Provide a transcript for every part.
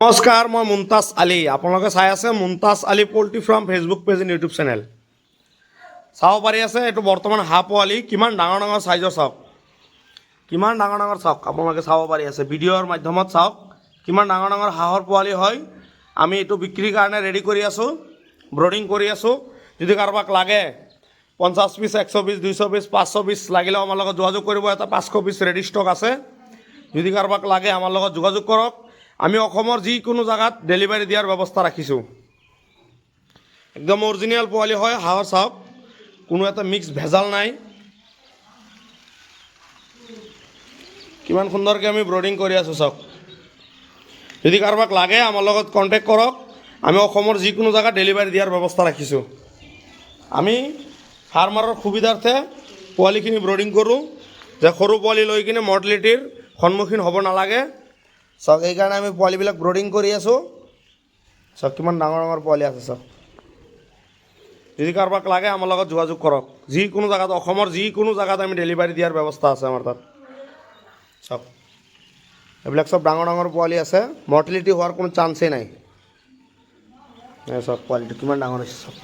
নমস্কাৰ, মই মুমতাজ আলী। আপোনালোকে চাই আছে Mumtaz Ali poultry farm Facebook page and YouTube channel. চাব পাৰি আছে এইটো বৰ্তমান হাঁহ পোৱালি কিমান ডাঙৰ ডাঙৰ চাইজৰ চাওক, কিমান ডাঙৰ ডাঙৰ চাওক, আপোনালোকে চাব পাৰি আছে ভিডিঅ'ৰ মাধ্যমত চাওক কিমান ডাঙৰ ডাঙৰ হাঁহৰ পোৱালি হয়। আমি এইটো বিক্ৰীৰ কাৰণে ৰেডি কৰি আছোঁ, ব্ৰডিং কৰি আছোঁ। যদি কাৰোবাক লাগে 50 পিচ, 100 পিচ, 200 পিচ, 500 পিচ লাগিলেও আমাৰ লগত যোগাযোগ কৰিব। এটা 500 পিচ ৰেডি ষ্টক আছে। যদি কাৰোবাক লাগে আমাৰ লগত যোগাযোগ কৰক। আমি অসমৰ যিকোনো জায়গাত ডেলিভাৰী দিয়াৰ ব্যৱস্থা ৰাখিছোঁ। একদম অৰিজিনেল পোৱালি হয় হাঁহৰ, চাওক কোনো এটা মিক্স ভেজাল নাই। কিমান সুন্দৰকৈ আমি ব্ৰডিং কৰি আছোঁ চাওক। যদি কাৰোবাক লাগে আমাৰ লগত কণ্টেক্ট কৰক। আমি অসমৰ যিকোনো জায়গাত ডেলিভাৰী দিয়াৰ ব্যৱস্থা ৰাখিছোঁ। আমি ফাৰ্মাৰৰ সুবিধাৰ্থে পোৱালিখিনি ব্ৰডিং কৰোঁ, যে সৰু পোৱালি লৈ কিনে মৰ্টেলিটিৰ সন্মুখীন হ'ব নালাগে। চাওক এইকাৰণে আমি পোৱালিবিলাক ব্ৰডিং কৰি আছোঁ। চাওক কিমান ডাঙৰ ডাঙৰ পোৱালি আছে চাওক। যদি কাৰোবাক লাগে আমাৰ লগত যোগাযোগ কৰক। যিকোনো জায়গাত, অসমৰ যিকোনো জায়গাত আমি ডেলিভাৰী দিয়াৰ ব্যৱস্থা আছে আমাৰ তাত। চাওক এইবিলাক চব ডাঙৰ ডাঙৰ পোৱালি আছে, মৰ্টেলিটি হোৱাৰ কোনো চান্সেই নাই। চাওক পোৱালিটো কিমান ডাঙৰ হৈছে চাওক।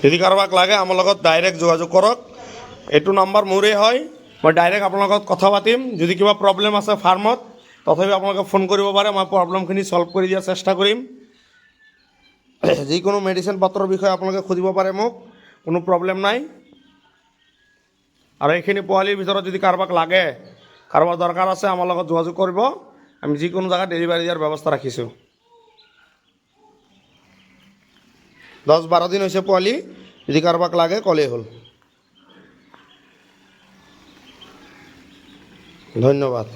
যদি কাৰোবাক লাগে আমাৰ লগত ডাইৰেক্ট যোগাযোগ কৰক। এইটো নাম্বাৰ মোৰেই হয়, মই ডাইৰেক্ট আপোনাৰ লগত কথা পাতিম। যদি কিবা প্ৰব্লেম আছে ফাৰ্মত, তথাপি আপোনালোকে ফোন কৰিব পাৰে, মই প্ৰব্লেমখিনি ছল্ভ কৰি দিয়াৰ চেষ্টা কৰিম। যিকোনো মেডিচিন পাত্ৰৰ বিষয়ে আপোনালোকে সুধিব পাৰে মোক, কোনো প্ৰব্লেম নাই। আৰু এইখিনি পোৱালিৰ ভিতৰত যদি কাৰোবাক লাগে, কাৰোবাৰ দৰকাৰ আছে, আমাৰ লগত যোগাযোগ কৰিব। আমি যিকোনো জেগাত ডেলিভাৰী দিয়াৰ ব্যৱস্থা ৰাখিছোঁ। 10-12 দিন হৈছে পোৱালি, যদি কাৰোবাক লাগে ক'লেই হ'ল। ধন্যবাদ।